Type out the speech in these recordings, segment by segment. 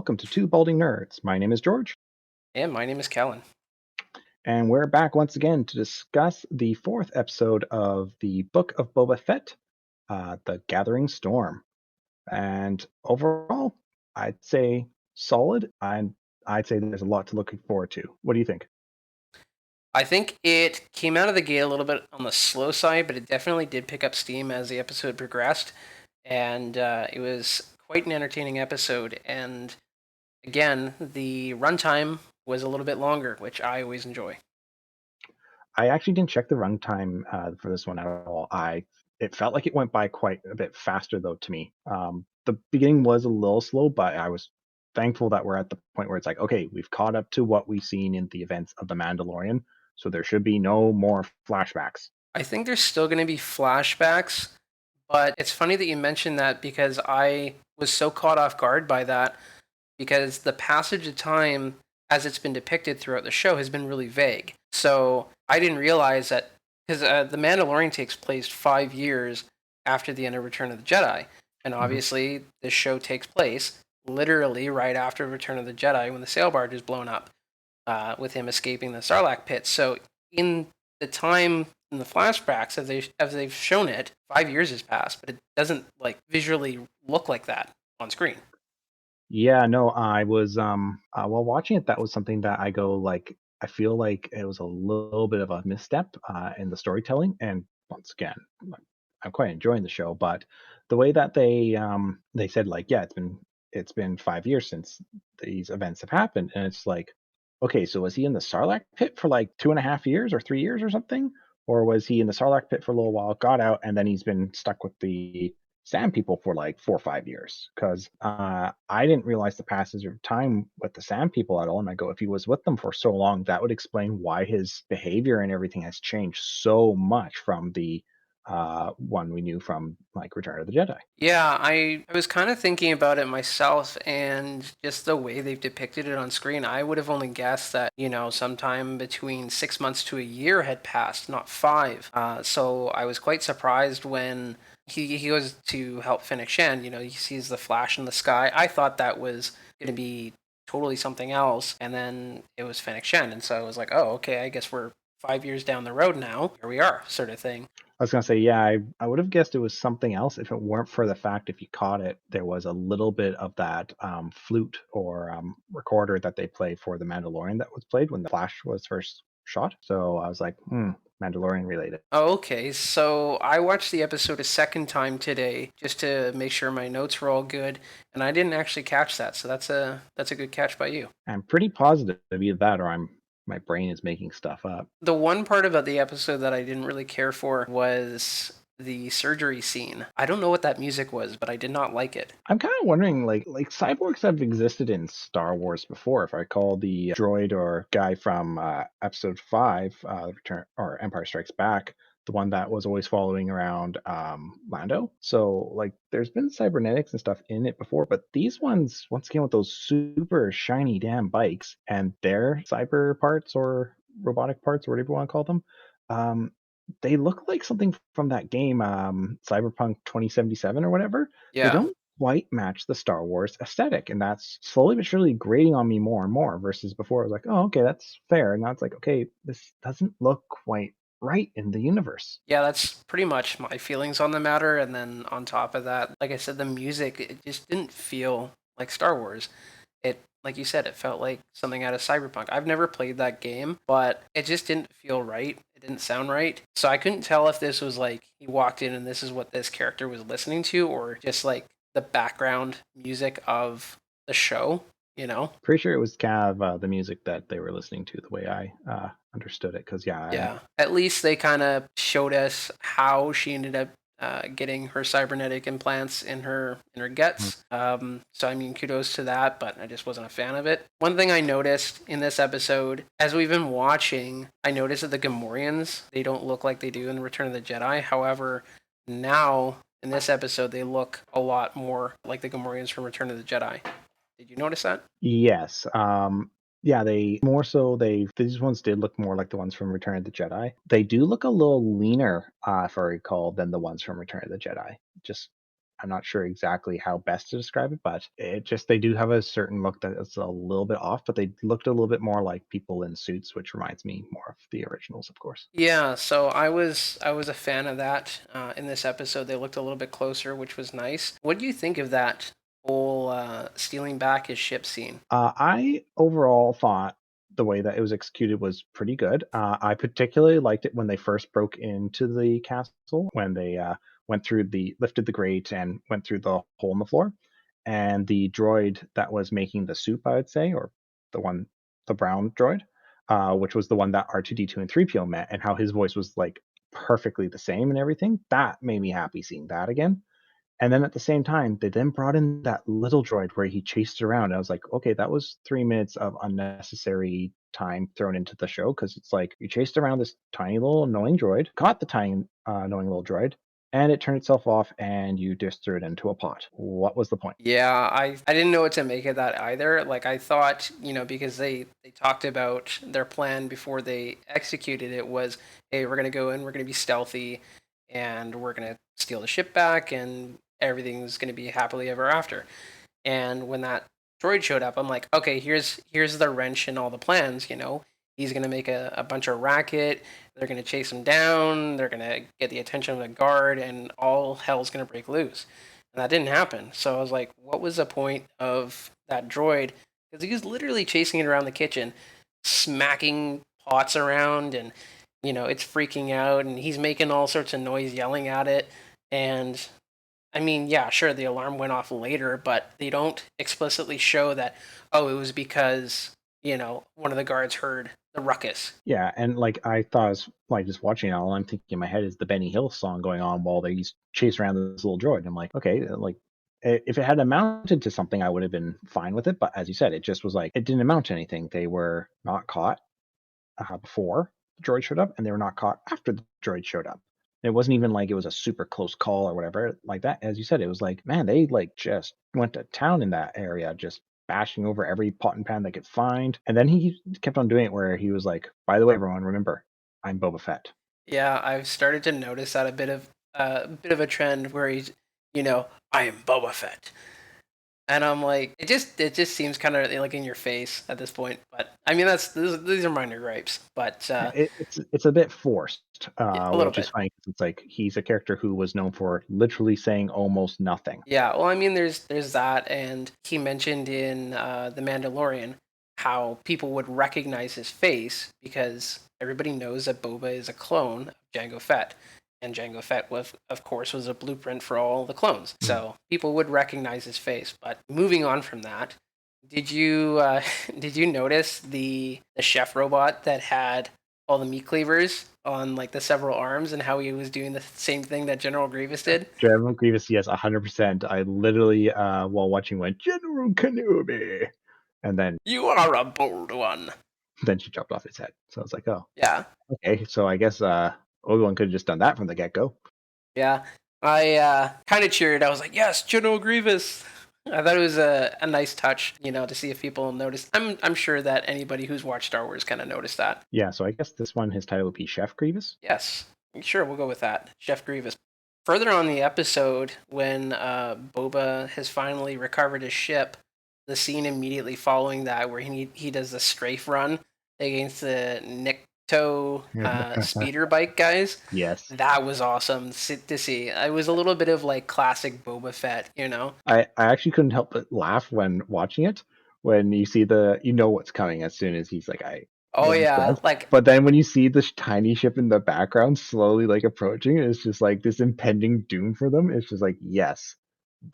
welcome to Two Balding Nerds. My name is George, And my name is Kellen. and we're back once again to discuss the fourth episode of the Book of Boba Fett, The Gathering Storm. And overall, I'd say solid, and I'd say there's a lot to look forward to. What do you think? I think it came out of the gate a little bit on the slow side, but it definitely did pick up steam as the episode progressed. And it was quite an entertaining episode. And again, the runtime was a little bit longer, which I always enjoy. I actually didn't check the runtime for this one at all. It felt like it went by quite a bit faster though to me. The beginning was a little slow, but I was thankful that we're at the point where it's like, okay, we've caught up to what we've seen in the events of the Mandalorian, so there should be no more flashbacks. I think there's still going to be flashbacks, but it's funny that you mentioned that because I was so caught off guard by that because the passage of time as it's been depicted throughout the show has been really vague. So I didn't realize that because the Mandalorian takes place 5 years after the end of Return of the Jedi, and Mhm. obviously this show takes place literally right after Return of the Jedi when the sail barge is blown up, with him escaping the Sarlacc pit. So in the time in the flashbacks as they've shown it, 5 years has passed, but it doesn't like visually look like that on screen. Yeah, no, I was while watching it, that was something that I go like I feel like it was a little bit of a misstep in the storytelling. And once again, like, I'm quite enjoying the show, but the way that they said like, yeah, it's been 5 years since these events have happened, and it's like, okay, so was he in the Sarlacc pit for like 2.5 years or 3 years or something? Or was he in the Sarlacc pit for a little while, got out, and then he's been stuck with the Sand People for like 4 or 5 years? Because I didn't realize the passage of time with the Sand People at all. And I go, if he was with them for so long, that would explain why his behavior and everything has changed so much from the one we knew from like Return of the Jedi. Yeah, I was kind of thinking about it myself and just the way they've depicted it on screen. I would have only guessed that, sometime between 6 months to a year had passed, not five. So I was quite surprised when he goes to help Fennec Shan. He sees the flash in the sky. I thought that was going to be totally something else. And then it was Fennec Shan. And so I was like, oh, okay, I guess we're 5 years down the road now. Here we are, sort of thing. I was gonna say, yeah, I would have guessed it was something else if it weren't for the fact if you caught it, there was a little bit of that flute or recorder that they play for the Mandalorian that was played when the Flash was first shot. So I was like, Mandalorian related. Oh, okay. So I watched the episode a second time today just to make sure my notes were all good, and I didn't actually catch that. So that's a good catch by you. I'm pretty positive either that or my brain is making stuff up. The one part about the episode that I didn't really care for was the surgery scene. I don't know what that music was, but I did not like it. I'm kind of wondering, like cyborgs have existed in Star Wars before. If I call the droid or guy from Episode Five, Return or Empire Strikes Back, the one that was always following around Lando. So like, there's been cybernetics and stuff in it before, but these ones, once again, with those super shiny damn bikes and their cyber parts or robotic parts or whatever you want to call them, um, they look like something from that game, Cyberpunk 2077 or whatever. They Yeah. don't quite match the Star Wars aesthetic, and that's slowly but surely grating on me more and more. Versus before, I was like, "Oh, okay, that's fair." And now it's like, "Okay, this doesn't look quite right in the universe." Yeah, that's pretty much my feelings on the matter. And then on top of that, like I said, the music, it just didn't feel like Star Wars. It, like you said, it felt like something out of Cyberpunk. I've never played that game, but it just didn't feel right. It didn't sound right. So I couldn't tell if this was like he walked in and this is what this character was listening to, or just like the background music of the show. Pretty sure it was kind of the music that they were listening to, the way I understood it. Because yeah, Yeah. At least they kind of showed us how she ended up getting her cybernetic implants in her Mhm. guts. So I mean, kudos to that, but I just wasn't a fan of it. One thing I noticed in this episode, as we've been watching, I noticed that the Gamorreans they don't look like they do in Return of the Jedi. However, now in this episode, they look a lot more like the Gamorreans from Return of the Jedi. Did you notice that? Yes. Yeah, they more so these ones did look more like the ones from Return of the Jedi. They do look a little leaner, if I recall, than the ones from Return of the Jedi. Just I'm not sure exactly how best to describe it, but it just they do have a certain look that is a little bit off, but they looked a little bit more like people in suits, which reminds me more of the originals, of course. Yeah, so I was a fan of that in this episode. They looked a little bit closer, which was nice. What do you think of that whole stealing back his ship scene? I overall thought the way that it was executed was pretty good. I particularly liked it when they first broke into the castle, when they went through the lifted the grate and went through the hole in the floor, and the droid that was making the soup, I would say, or the one, the brown droid, which was the one that R2D2 and 3PO met, and how his voice was like perfectly the same and everything. That made me happy seeing that again. And then at the same time, they then brought in that little droid where he chased around. I was like, okay, that was 3 minutes of unnecessary time thrown into the show because it's like you chased around this tiny little annoying droid, caught the tiny annoying little droid, and it turned itself off, and you just threw it into a pot. What was the point? Yeah, I didn't know what to make of that either. Like I thought, because they talked about their plan before they executed it was, hey, we're gonna go in, we're gonna be stealthy, and we're gonna steal the ship back, and everything's gonna be happily ever after. And when that droid showed up, I'm like, okay, here's the wrench in all the plans. He's gonna make a bunch of racket. They're gonna chase him down. They're gonna get the attention of the guard, and all hell's gonna break loose. And that didn't happen. So I was like, what was the point of that droid? Because he was literally chasing it around the kitchen, smacking pots around, and it's freaking out, and he's making all sorts of noise, yelling at it, and I mean, yeah, sure, the alarm went off later, but they don't explicitly show that, oh, it was because, one of the guards heard the ruckus. Yeah, and like I thought, I was like just watching it, all I'm thinking in my head is the Benny Hill song going on while they chase around this little droid. I'm like, okay, like if it had amounted to something, I would have been fine with it. But as you said, it just was like it didn't amount to anything. They were not caught before the droid showed up, and they were not caught after the droid showed up. It wasn't even like it was a super close call or whatever like that. As you said, it was like, man, they like just went to town in that area, just bashing over every pot and pan they could find. And then he kept on doing it where he was like, by the way, everyone, remember, I'm Boba Fett. Yeah, I've started to notice that a bit of a trend where he's, I am Boba Fett. And I'm like, it just seems kind of like in your face at this point. But I mean, these are minor gripes, but It's a bit forced, yeah, a little which is bit. funny 'cause it's like he's a character who was known for literally saying almost nothing. Yeah, well, I mean, there's that, and he mentioned in the Mandalorian how people would recognize his face because everybody knows that Boba is a clone of Jango Fett, and Jango Fett was, of course, was a blueprint for all the clones, Mm. so people would recognize his face. But moving on from that, did you did you notice the chef robot that had all the meat cleavers on like the several arms and how he was doing the same thing that General Grievous did? General Grievous, yes, 100%. I literally, while watching, went General Kenobi, and You are a bold one. then she chopped off his head. So I was like, oh, Yeah, okay. So I guess Obi-Wan could have just done that from the get-go. yeah. I kind of cheered. I was like, "Yes, General Grievous." I thought it was a nice touch, to see if people noticed. I'm sure that anybody who's watched Star Wars kind of noticed that. Yeah. So I guess this one, his title would be Chef Grievous. Yes, sure, we'll go with that, Chef Grievous. Further on the episode, when Boba has finally recovered his ship, the scene immediately following that, where he does the strafe run against the Nikto speeder bike guys, Yes. that was awesome to see. It was a little bit of like classic Boba Fett. I actually couldn't help but laugh when watching it. When you see you know what's coming as soon as he's like, Oh when he yeah, says. like But then when you see the tiny ship in the background slowly like approaching, it's just like this impending doom for them. It's just like, yes,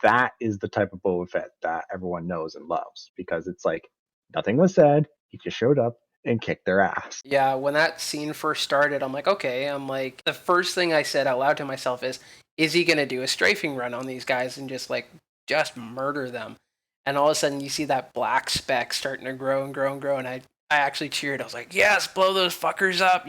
that is the type of Boba Fett that everyone knows and loves because it's like nothing was said. He just showed up and kicked their ass. yeah, when that scene first started, I'm like, okay. I'm like, the first thing I said out loud to myself is he gonna do a strafing run on these guys and just murder them? And all of a sudden, you see that black speck starting to grow and grow and grow, and I actually cheered. I was like, yes, blow those fuckers up.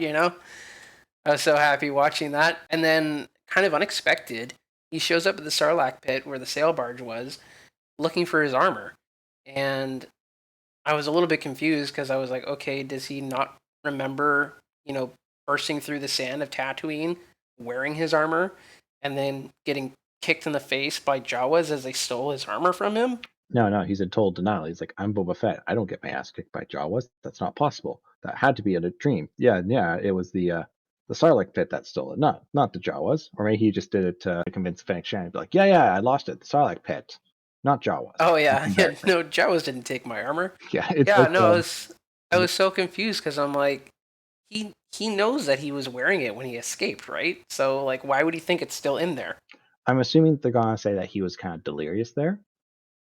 I was so happy watching that. And then, kind of unexpected, he shows up at the Sarlacc pit where the sail barge was, looking for his armor. And I was a little bit confused because I was like, okay, does he not remember, bursting through the sand of Tatooine, wearing his armor, and then getting kicked in the face by Jawas as they stole his armor from him? No, no, he's in total denial. He's like, "I'm Boba Fett. I don't get my ass kicked by Jawas. That's not possible. That had to be a dream. Yeah, yeah, it was the Sarlacc pit that stole it, not the Jawas." Or maybe he just did it to convince Fennec Shan to be like, "Yeah, yeah, I lost it. The Sarlacc pit, not Jawas." Oh In yeah, yeah. comparison, No, Jawas didn't take my armor. yeah, it's Yeah, like no, I was so confused because I'm like, he knows that he was wearing it when he escaped, right? So like, why would he think it's still in there? I'm assuming they're gonna say that he was kind of delirious there.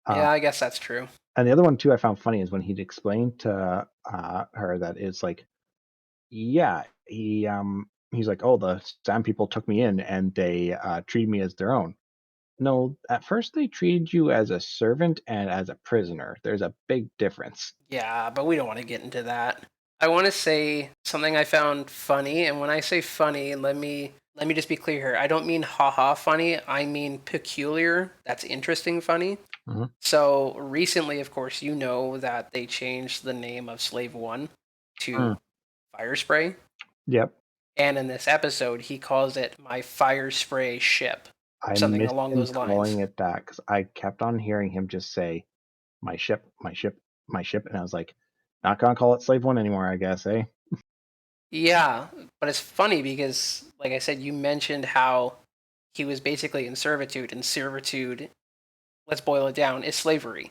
Uh, Yeah, I guess that's true. and the other one too, I found funny is when he'd explained to her that it's like, yeah, he's like, "Oh, the Sand people took me in and they treated me as their own." No, at first they treated you as a servant and as a prisoner. There's a big difference. Yeah, but we don't want to get into that. I want to say something I found funny, and when I say funny, let me just be clear here. I don't mean haha funny. I mean peculiar. That's interesting funny. Mhm. So recently, of course, you know that they changed the name of Slave One Mm, to Fire Spray, yep. and in this episode, he calls it my Fire Spray ship, or I something missed along him those lines. calling it that because I kept on hearing him just say, "My ship, my ship, my ship," and I was like, "Not gonna call it Slave One anymore, I guess, eh?" Yeah, but it's funny because, like I said, you mentioned how he was basically in servitude, and servitude, let's boil it down, is slavery.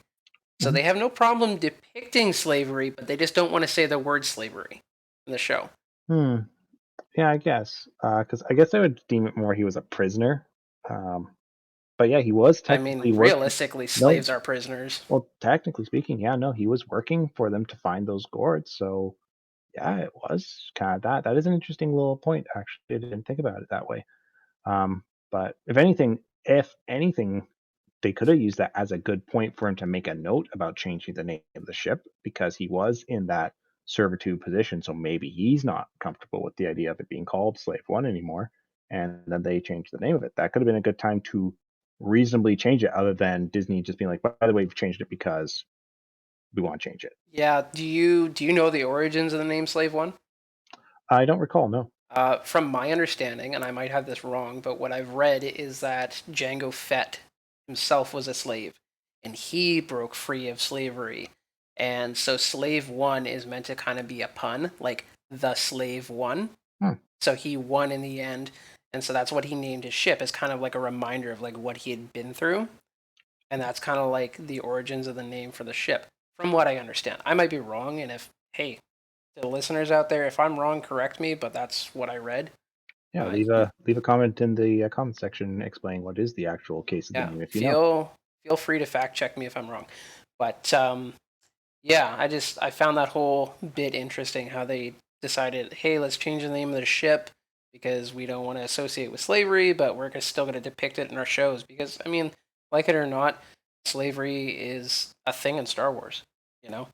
So Mhm. they have no problem depicting slavery, but they just don't want to say the word slavery in the show. Hmm. Yeah, I guess. Because I guess I would deem it more he was a prisoner. Um, but yeah, he was I mean, technically working. realistically, No, slaves are prisoners. well, technically speaking, yeah, no, he was working for them to find those gourds. So yeah, it was kind of that. That is an interesting little point. Actually, I didn't think about it that way. Um, but if anything, they could have used that as a good point for him to make a note about changing the name of the ship because he was in that servitude position. So maybe he's not comfortable with the idea of it being called Slave One anymore. And then they changed the name of it. That could have been a good time to reasonably change it, other than Disney just being like, by the way, we've changed it because we want to change it. Yeah, do you know the origins of the name Slave One? I don't recall, no. From my understanding, and I might have this wrong, but what I've read is that Jango Fett himself was a slave, and he broke free of slavery. And so Slave One is meant to kind of be a pun, like the Slave One. Hmm. So he won in the end, and so that's what he named his ship as kind of like a reminder of like what he had been through, and that's kind of like the origins of the name for the ship, from what I understand. I might be wrong, and if hey, to the listeners out there, if I'm wrong, correct me, but that's what I read. Yeah, Uh, leave a comment in the comment section explaining what is the actual case of the yeah, name if you know. feel free to fact check me if I'm wrong. But yeah, I found that whole bit interesting how they decided, hey, let's change the name of the ship because we don't want to associate with slavery, but we're still going to depict it in our shows because I mean, like it or not, slavery is a thing in Star Wars. You know.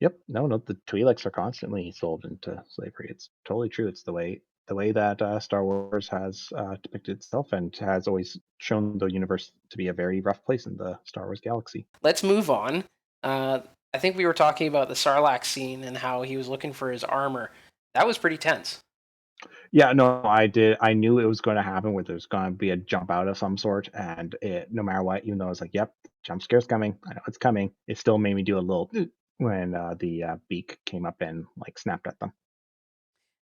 Yep. No, no, the Twi'leks are constantly sold into slavery. It's totally true. It's the way that Star Wars has depicted itself and has always shown the universe to be a very rough place in the Star Wars galaxy. Let's move on. Uh, I think we were talking about the Sarlacc scene and how he was looking for his armor. That was pretty tense. Yeah, no, I did. I knew it was going to happen, where there's going to be a jump out of some sort, and no matter what, even though I was like, "Yep, jump scare's coming. I know it's coming." It still made me do a little when the beak came up and like snapped at them.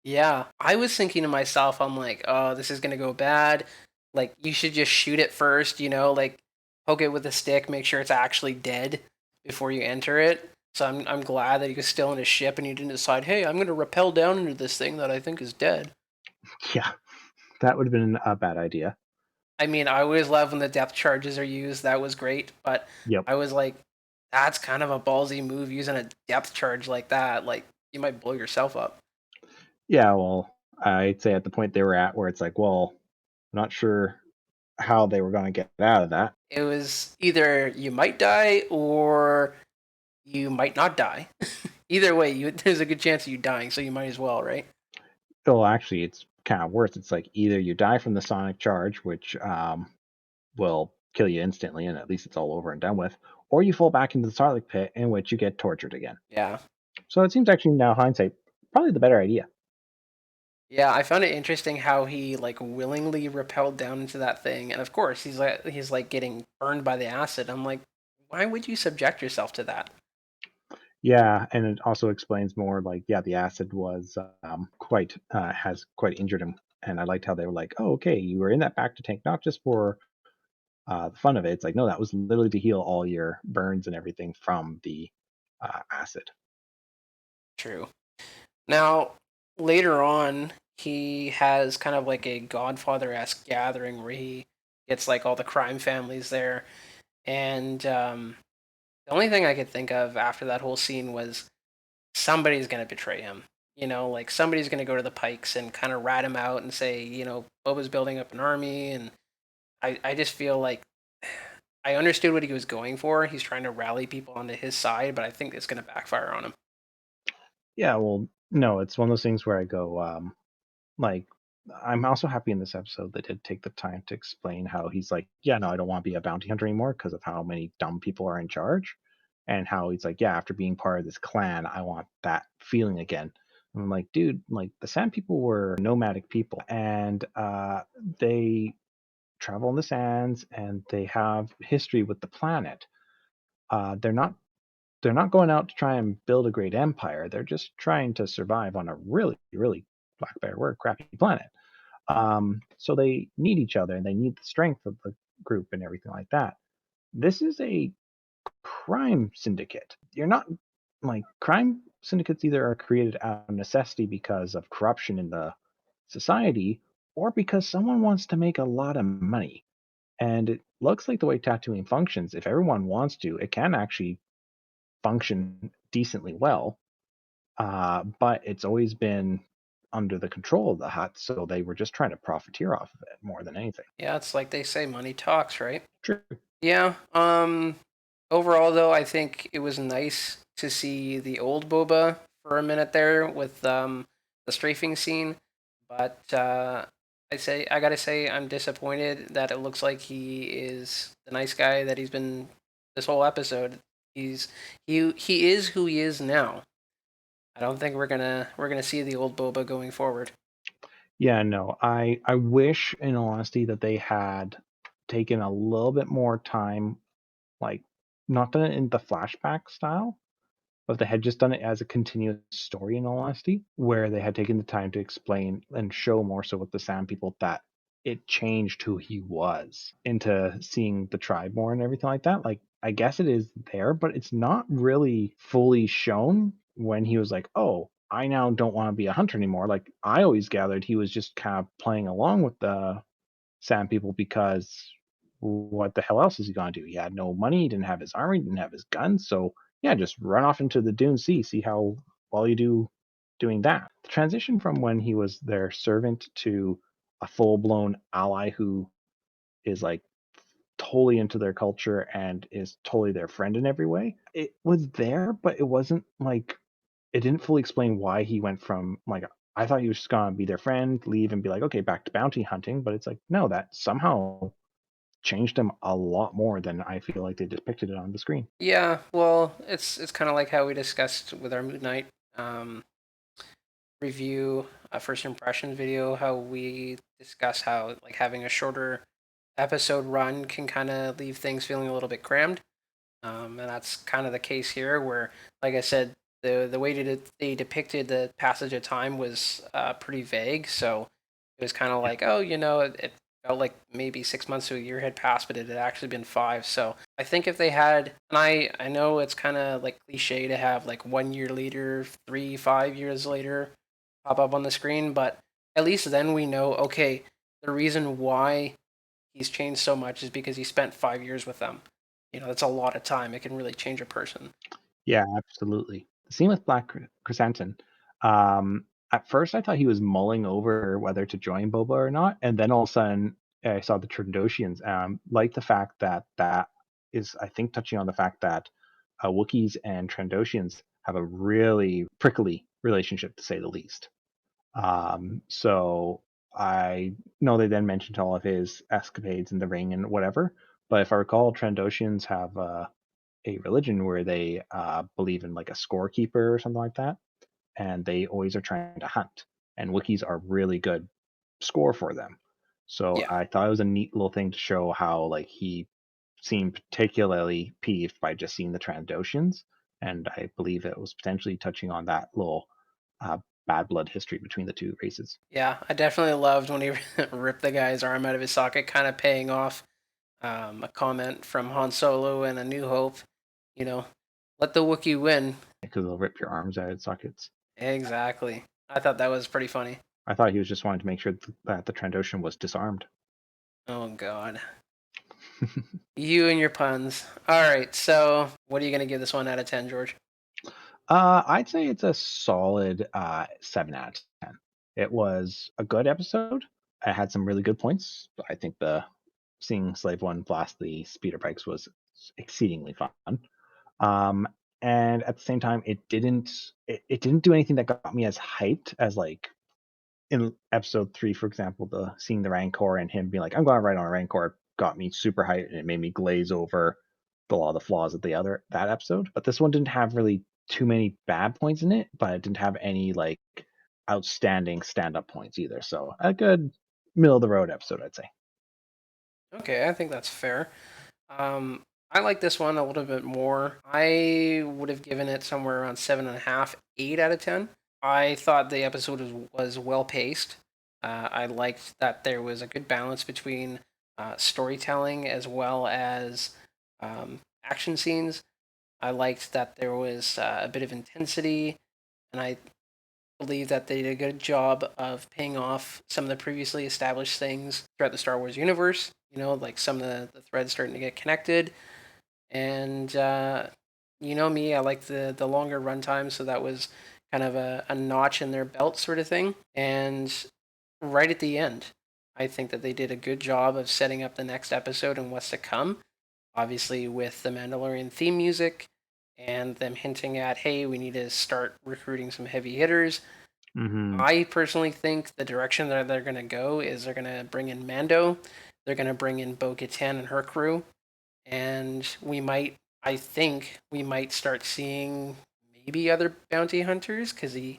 Yeah, I was thinking to myself, I'm like, oh, this is gonna go bad. Like, you should just shoot it first, like poke it with a stick, make sure it's actually dead before you enter it. So I'm glad that he was still in his ship and he didn't decide, hey, I'm gonna rappel down into this thing that I think is dead. Yeah, that would have been a bad idea. I mean, I always love when the depth charges are used. That was great, but Yep. I was like, that's kind of a ballsy move using a depth charge like that. Like, you might blow yourself up. Yeah, well, I'd say at the point they were at where it's like, well, I'm not sure how they were going to get out of that. It was either you might die or you might not die. Either way, there's a good chance of you dying, so you might as well, right? Well, actually, it's kind of worse. It's like either you die from the sonic charge, which will kill you instantly, and at least it's all over and done with, or you fall back into the Sarlacc pit, in which you get tortured again. Yeah. So it seems actually now hindsight probably the better idea. Yeah, I found it interesting how he like willingly repelled down into that thing, and of course he's like getting burned by the acid. I'm like, why would you subject yourself to that? Yeah, and it also explains more like, yeah, the acid was quite has quite injured him. And I liked how they were like, oh, okay, you were in that Bacta tank not just for the fun of it. It's like, no, that was literally to heal all your burns and everything from the acid. True. Now, later on, he has kind of like a Godfather esque gathering where he gets like all the crime families there. And the only thing I could think of after that whole scene was somebody's going to betray him. Like somebody's going to go to the Pikes and kind of rat him out and say, Boba's building up an army. And I just feel like I understood what he was going for. He's trying to rally people onto his side, but I think it's going to backfire on him. Yeah, well, no, it's one of those things where I go, like, I'm also happy in this episode they did take the time to explain how he's like, yeah, no, I don't want to be a bounty hunter anymore because of how many dumb people are in charge, and how he's like, yeah, after being part of this clan, I want that feeling again. And I'm like, dude, like the Sand People were nomadic people, and they travel in the sands, and they have history with the planet. They're not going out to try and build a great empire. They're just trying to survive on a really, really black bear word crappy planet. So they need each other and they need the strength of the group and everything like that. This is a crime syndicate. You're not like crime syndicates either are created out of necessity because of corruption in the society or because someone wants to make a lot of money. And it looks like the way Tatooine functions, if everyone wants to, it can actually function decently well. But it's always been under the control of the Hutt, so they were just trying to profiteer off of it more than anything. Yeah, it's like they say money talks, right? True. Yeah. Overall, though, I think it was nice to see the old Boba for a minute there with the strafing scene, but I gotta say I'm disappointed that it looks like he is the nice guy that he's been this whole episode. He's he is who he is now. I don't think we're gonna see the old Boba going forward. Yeah, no, I wish, in all honesty, that they had taken a little bit more time, like not done it in the flashback style, but they had just done it as a continuous story, in all honesty, where they had taken the time to explain and show more so with the Sand People that it changed who he was into seeing the tribe more and everything like that. Like, I guess it is there, but it's not really fully shown when he was like, oh, I now don't want to be a hunter anymore. Like, I always gathered he was just kind of playing along with the Sand People because what the hell else is he gonna do? He had no money, he didn't have his army, he didn't have his guns, so yeah, just run off into the Dune Sea, see how well you do doing that. The transition from when he was their servant to a full blown ally who is like totally into their culture and is totally their friend in every way. It was there, but it wasn't like it didn't fully explain why he went from like I thought he was just gonna be their friend, leave and be like, okay, back to bounty hunting, but it's like no, that somehow changed him a lot more than I feel like they depicted it on the screen. Yeah, well, it's kind of like how we discussed with our Moon Knight um, review, a first impressions video, how we discuss how like having a shorter episode run can kind of leave things feeling a little bit crammed. And that's kind of the case here, where, like I said, the way that they depicted the passage of time was pretty vague. So it was kind of Yeah. like, oh, it felt like maybe 6 months to a year had passed, but it had actually been five. So I think if they had, and I know it's kind of like cliche to have like 1 year later, 5 years later, pop up on the screen, but at least then we know, okay, the reason why he's changed so much is because he spent 5 years with them. That's a lot of time. It can really change a person. Yeah, absolutely. The scene with Black Chrysanthemum, at first I thought he was mulling over whether to join Boba or not, and then all of a sudden I saw the Trandoshians. Like the fact that that is, I think, touching on the fact that Wookiees and Trandoshians have a really prickly relationship, to say the least. So I know they then mentioned all of his escapades in the ring and whatever, but if I recall, Trandoshians have a religion where they believe in like a scorekeeper or something like that, and they always are trying to hunt. and wikis are really good score for them. So Yeah. I thought it was a neat little thing to show how like he seemed particularly peeved by just seeing the Trandoshans, and I believe it was potentially touching on that little uh, bad blood history between the two races. Yeah, I definitely loved when he ripped the guy's arm out of his socket, kind of paying off a comment from Han Solo in A New Hope. You know, let the Wookiee win. Because they'll rip your arms out of sockets. Exactly. I thought that was pretty funny. I thought he was just wanting to make sure that the Trandoshan was disarmed. Oh God, you and your puns. All right, so what are you gonna give this one out of 10, George? I'd say it's a solid 7 out of 10. It was a good episode. It had some really good points. I think the seeing Slave One blast the speeder bikes was exceedingly fun. Um, and at the same time, it didn't do anything that got me as hyped as like in episode 3, for example, the seeing the Rancor and him being like, "I'm going to ride on a Rancor," got me super hyped, and it made me glaze over a lot of the flaws of the other that episode. But this one didn't have really too many bad points in it, but it didn't have any like outstanding stand-up points either. So a good middle of the road episode, I'd say. Okay, I think that's fair. Um, I like this one a little bit more. I would have given it somewhere around 7.5, 8 out of 10. I thought the episode was well paced. I liked that there was a good balance between storytelling as well as action scenes. I liked that there was a bit of intensity, and I believe that they did a good job of paying off some of the previously established things throughout the Star Wars universe. Like some of the threads starting to get connected. And you know me, I like the longer runtime, so that was kind of a notch in their belt sort of thing. And right at the end, I think that they did a good job of setting up the next episode and what's to come. Obviously, with the Mandalorian theme music and them hinting at, hey, we need to start recruiting some heavy hitters. Hmm. I personally think the direction that they're going to go is they're going to bring in Mando, they're going to bring in Bo Katan and her crew, and I think we might start seeing maybe other bounty hunters because he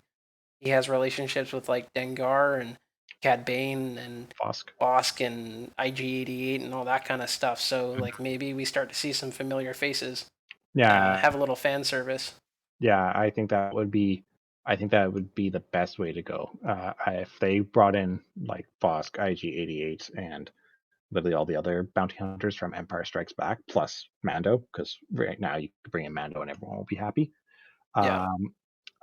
has relationships with like Dengar and Cad Bane and Fosk. Bosk and IG-88 and all that kind of stuff. So like maybe we start to see some familiar faces, Yeah, have a little fan service. yeah, I think that would be the best way to go. If they brought in like Fosk, IG-88, and literally all the other bounty hunters from Empire Strikes Back, plus Mando, because right now you could bring in Mando and everyone will be happy. Yeah. Um,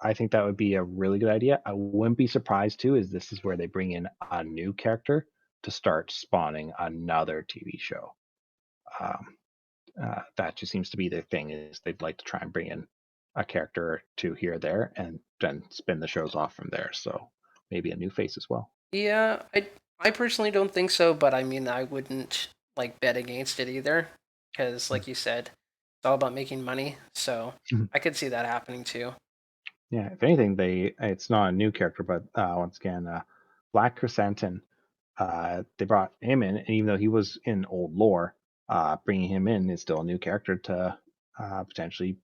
I think that would be a really good idea. I wouldn't be surprised too, is this is where they bring in a new character to start spawning another TV show. Um, that just seems to be their thing is they'd like to try and bring in a character or two here or there and then spin the shows off from there. So maybe a new face as well. Yeah, I personally don't think so, but I mean, I wouldn't like bet against it either, because like you said, it's all about making money. So Mhm. I could see that happening too. Yeah, if anything, it's not a new character, but once again, Black Chrysanthemum, they brought him in, and even though he was in old lore, bringing him in is still a new character to potentially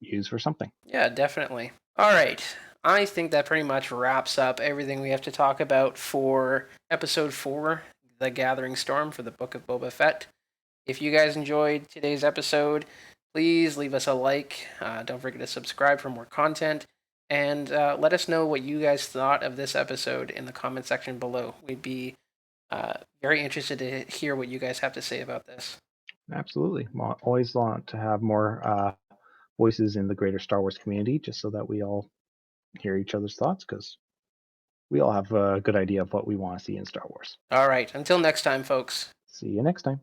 use for something. Yeah, definitely. All right, I think that pretty much wraps up everything we have to talk about for episode 4, The Gathering Storm for the Book of Boba Fett. If you guys enjoyed today's episode, please leave us a like. Don't forget to subscribe for more content. And let us know what you guys thought of this episode in the comment section below. We'd be very interested to hear what you guys have to say about this. Absolutely, always want to have more voices in the greater Star Wars community, just so that we all hear each other's thoughts, because we all have a good idea of what we want to see in Star Wars. All right, until next time, folks. See you next time.